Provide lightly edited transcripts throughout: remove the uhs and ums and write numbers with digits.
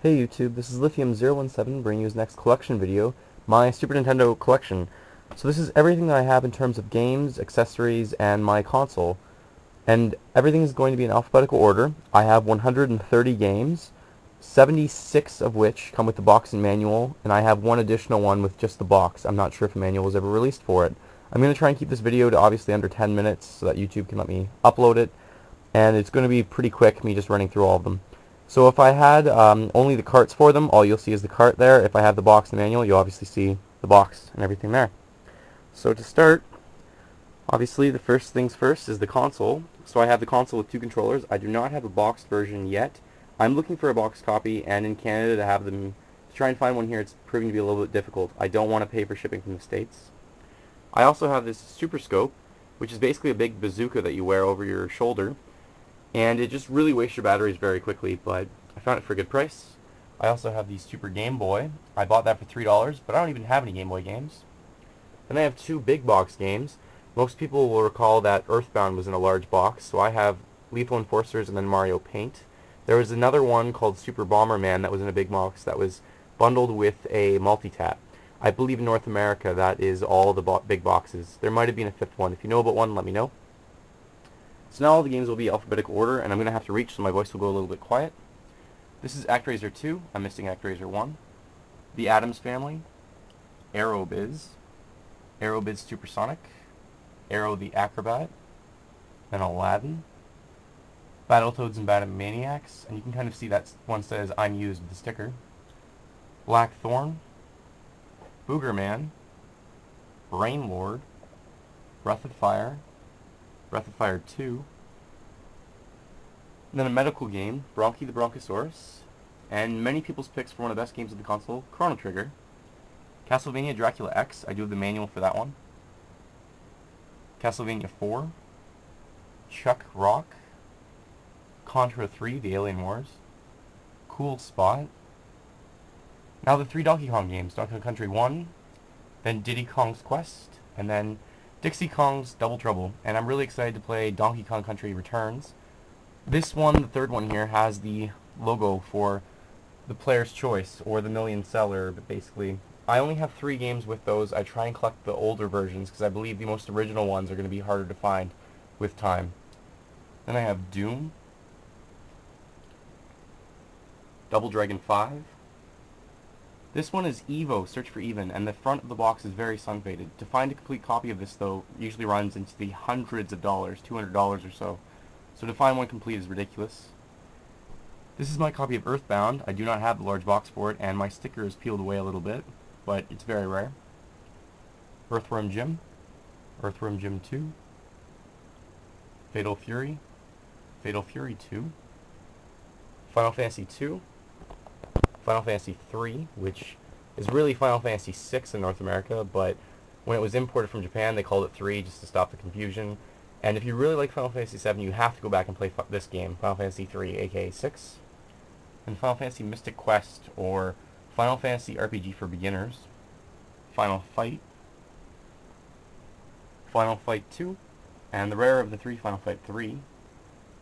Hey YouTube, this is Lithium017 bringing you his next collection video, my Super Nintendo collection. So this is everything that I have in terms of games, accessories, and my console. And everything is going to be in alphabetical order. I have 130 games, 76 of which come with the box and manual, and I have one additional one with just the box. I'm not sure if a manual was ever released for it. I'm going to try and keep this video to obviously under 10 minutes so that YouTube can let me upload it, and it's going to be pretty quick, me just running through all of them. So if I had only the carts for them, all you'll see is the cart there. If I have the box and manual, you'll obviously see the box and everything there. So to start, obviously the first things first is the console. So I have the console with two controllers. I do not have a boxed version yet. I'm looking for a boxed copy, and in Canada to have them, to try and find one here, it's proving to be a little bit difficult. I don't want to pay for shipping from the States. I also have this Super Scope, which is basically a big bazooka that you wear over your shoulder, and it just really wastes your batteries very quickly, but I found it for a good price. I also have the Super Game Boy. I bought that for $3, but I don't even have any Game Boy games. Then I have two big box games. Most people will recall that Earthbound was in a large box, so I have Lethal Enforcers and then Mario Paint. There was another one called Super Bomberman that was in a big box that was bundled with a multi-tap. I believe in North America that is all the big boxes. There might have been a fifth one. If you know about one, let me know. So now all the games will be alphabetical order, and I'm going to have to reach so my voice will go a little bit quiet. This is ActRaiser 2. I'm missing ActRaiser 1. The Addams Family. Aerobiz. Aerobiz Supersonic. Aero the Acrobat. Then Aladdin. Battletoads and Batamaniacs. And you can kind of see that one says I'm used with the sticker. Blackthorn. Boogerman. Brain Lord. Breath of Fire. Breath of Fire 2. And then a medical game, Bronchi the Bronchosaurus. And many people's picks for one of the best games of the console, Chrono Trigger. Castlevania Dracula X, I do have the manual for that one. Castlevania 4. Chuck Rock. Contra 3, The Alien Wars. Cool Spot. Now the three Donkey Kong games, Donkey Kong Country 1, then Diddy Kong's Quest, and then Dixie Kong's Double Trouble. And I'm really excited to play Donkey Kong Country Returns. This one, the third one here, has the logo for the player's choice, or the million seller, but basically, I only have 3 games with those. I try and collect the older versions, because I believe the most original ones are going to be harder to find with time. Then I have Doom, Double Dragon 5. This one is Evo, Search for Even, and the front of the box is very sun-faded. To find a complete copy of this, though, usually runs into the hundreds of dollars, $200 or so. So to find one complete is ridiculous. This is my copy of Earthbound. I do not have the large box for it, and my sticker is peeled away a little bit, but it's very rare. Earthworm Jim, Earthworm Jim 2, Fatal Fury, Fatal Fury 2, Final Fantasy 2, Final Fantasy 3, which is really Final Fantasy 6 in North America, but when it was imported from Japan, they called it 3 just to stop the confusion. And if you really like Final Fantasy 7, you have to go back and play this game, Final Fantasy 3, aka 6. And Final Fantasy Mystic Quest, or Final Fantasy RPG for Beginners. Final Fight. Final Fight 2. And the rare of the 3, Final Fight 3.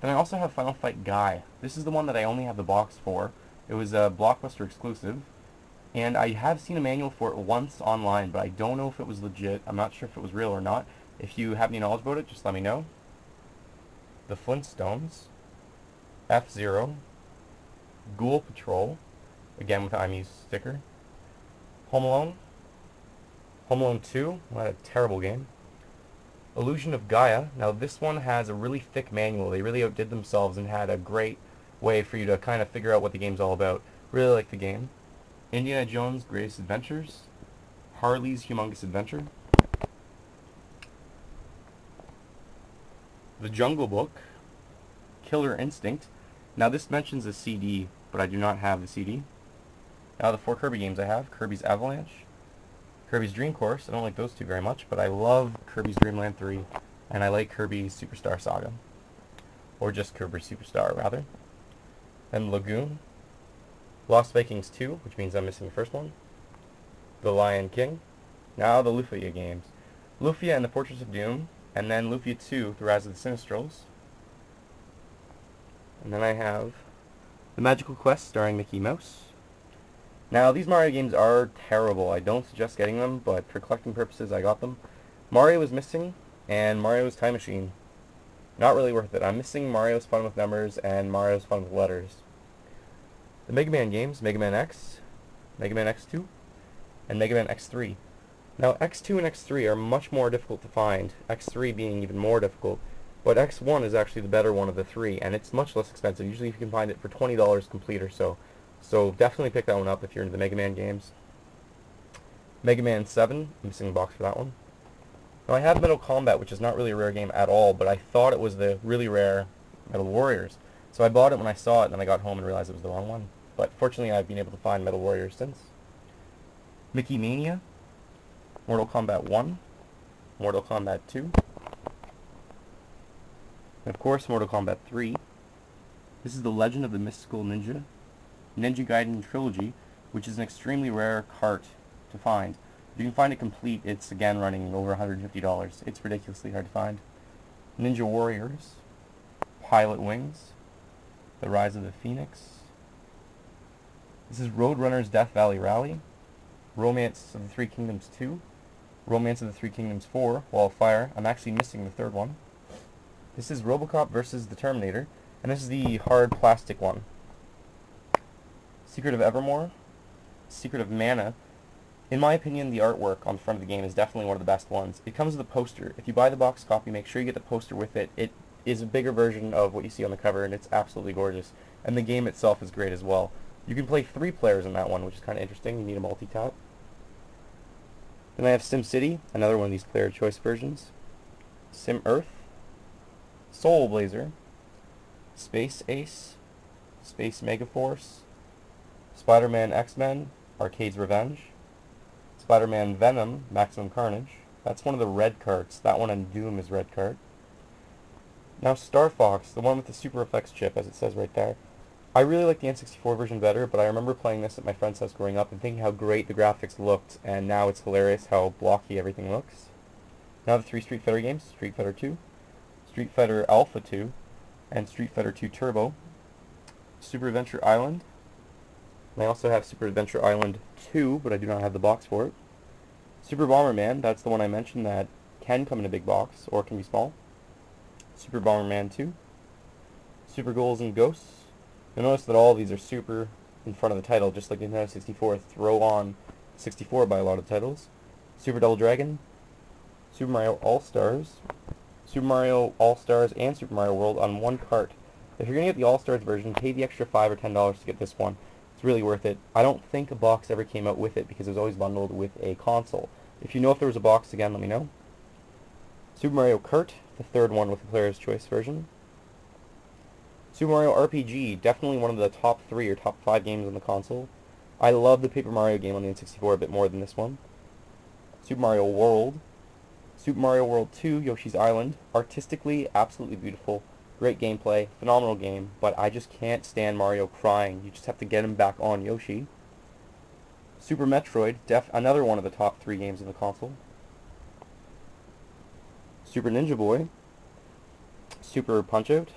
Then I also have Final Fight Guy. This is the one that I only have the box for. It was a Blockbuster exclusive. And I have seen a manual for it once online, but I don't know if it was legit. I'm not sure if it was real or not. If you have any knowledge about it, just let me know. The Flintstones, F-Zero, Ghoul Patrol, again with the I'm Used sticker, Home Alone, Home Alone 2, what a terrible game, Illusion of Gaia. Now this one has a really thick manual. They really outdid themselves and had a great way for you to kind of figure out what the game's all about. Really like the game. Indiana Jones' Greatest Adventures, Harley's Humongous Adventure, The Jungle Book, Killer Instinct. Now this mentions a CD, but I do not have the CD. Now the 4 Kirby games I have, Kirby's Avalanche, Kirby's Dream Course. I don't like those two very much, but I love Kirby's Dream Land 3, and I like Kirby's Superstar Saga. Or just Kirby Superstar, rather. Then Lagoon, Lost Vikings 2, which means I'm missing the first one, The Lion King. Now the Lufia games, Lufia and the Fortress of Doom, and then Lufia 2, The Rise of the Sinistrals. And then I have The Magical Quest starring Mickey Mouse, Now, these Mario games are terrible. I don't suggest getting them, but for collecting purposes, I got them. Mario is missing, and Mario's Time Machine. Not really worth it. I'm missing Mario's Fun with Numbers and Mario's Fun with Letters. The Mega Man games, Mega Man X, Mega Man X2, and Mega Man X3. Now, X2 and X3 are much more difficult to find, X3 being even more difficult, but X1 is actually the better one of the three, and it's much less expensive. Usually you can find it for $20 complete or so. So definitely pick that one up if you're into the Mega Man games. Mega Man 7, I'm missing a box for that one. Now I have Metal Combat, which is not really a rare game at all, but I thought it was the really rare Metal Warriors. So I bought it when I saw it, and then I got home and realized it was the wrong one. But fortunately I've been able to find Metal Warriors since. Mickey Mania, Mortal Kombat 1, Mortal Kombat 2, and of course Mortal Kombat 3. This is The Legend of the Mystical Ninja, Ninja Gaiden Trilogy, which is an extremely rare cart to find. If you can find it complete, it's again running over $150. It's ridiculously hard to find. Ninja Warriors, Pilot Wings, The Rise of the Phoenix. This is Roadrunner's Death Valley Rally, Romance of the Three Kingdoms 2, Romance of the Three Kingdoms 4, Wall of Fire. I'm actually missing the third one. This is Robocop versus the Terminator, and this is the hard plastic one. Secret of Evermore, Secret of Mana. In my opinion, the artwork on the front of the game is definitely one of the best ones. It comes with a poster. If you buy the box copy, make sure you get the poster with it. It is a bigger version of what you see on the cover, and it's absolutely gorgeous. And the game itself is great as well. You can play 3 players in that one, which is kind of interesting. You need a multi-tap. Then I have SimCity, another one of these player choice versions. Sim Earth, Soul Blazer, Space Ace, Space Megaforce, Spider-Man X-Men, Arcade's Revenge, Spider-Man Venom, Maximum Carnage. That's one of the red carts. That one and Doom is red cart. Now Star Fox, the one with the Super Effects chip, as it says right there. I really like the N64 version better, but I remember playing this at my friend's house growing up and thinking how great the graphics looked, and now it's hilarious how blocky everything looks. Now the 3 Street Fighter games, Street Fighter 2, Street Fighter Alpha 2, and Street Fighter 2 Turbo. Super Adventure Island. And I also have Super Adventure Island 2, but I do not have the box for it. Super Bomberman, that's the one I mentioned that can come in a big box, or can be small. Super Bomberman 2. Super Ghouls and Ghosts. You'll notice that all of these are super in front of the title, just like Nintendo 64 throw on 64 by a lot of titles. Super Double Dragon. Super Mario All-Stars. Super Mario All-Stars and Super Mario World on one cart. If you're going to get the All-Stars version, pay the extra $5 or $10 to get this one. It's really worth it. I don't think a box ever came out with it because it was always bundled with a console. If you know if there was a box, again, let me know. Super Mario Kart, the third one with the player's choice version. Super Mario RPG, definitely one of the top 3 or top 5 games on the console. I love the Paper Mario game on the N64 a bit more than this one. Super Mario World. Super Mario World 2, Yoshi's Island. Artistically, absolutely beautiful. Great gameplay, phenomenal game, but I just can't stand Mario crying. You just have to get him back on Yoshi. Super Metroid, another one of the top 3 games on the console. Super Ninja Boy. Super Punch-Out.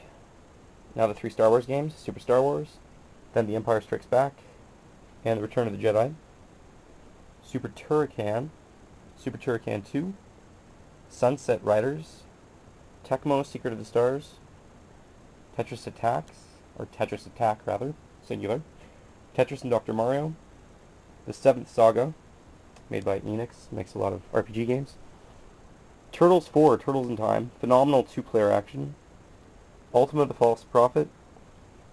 Now the 3 Star Wars games, Super Star Wars, then The Empire Strikes Back, and The Return of the Jedi. Super Turrican, Super Turrican 2, Sunset Riders, Tecmo Secret of the Stars, Tetris Attack rather, singular, Tetris and Dr. Mario, The Seventh Saga, made by Enix, makes a lot of RPG games. Turtles 4, Turtles in Time, phenomenal 2-player action. Ultima the False Prophet,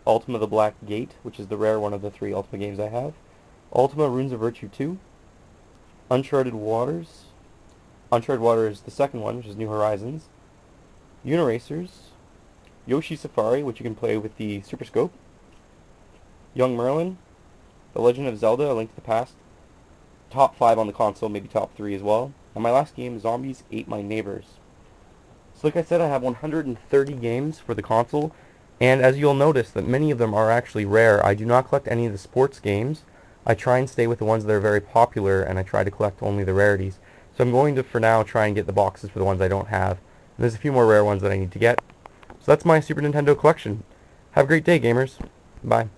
Ultima the Black Gate, which is the rare one of the 3 Ultima games I have, Ultima Runes of Virtue 2, Uncharted Waters, Uncharted Waters the second one, which is New Horizons, Uniracers, Yoshi Safari, which you can play with the Super Scope, Young Merlin, The Legend of Zelda, A Link to the Past, top 5 on the console, maybe top 3 as well, and my last game, Zombies Ate My Neighbors. So like I said, I have 130 games for the console, and as you'll notice that many of them are actually rare. I do not collect any of the sports games. I try and stay with the ones that are very popular, and I try to collect only the rarities. So I'm going to, for now, try and get the boxes for the ones I don't have. And there's a few more rare ones that I need to get. So that's my Super Nintendo collection. Have a great day, gamers. Bye.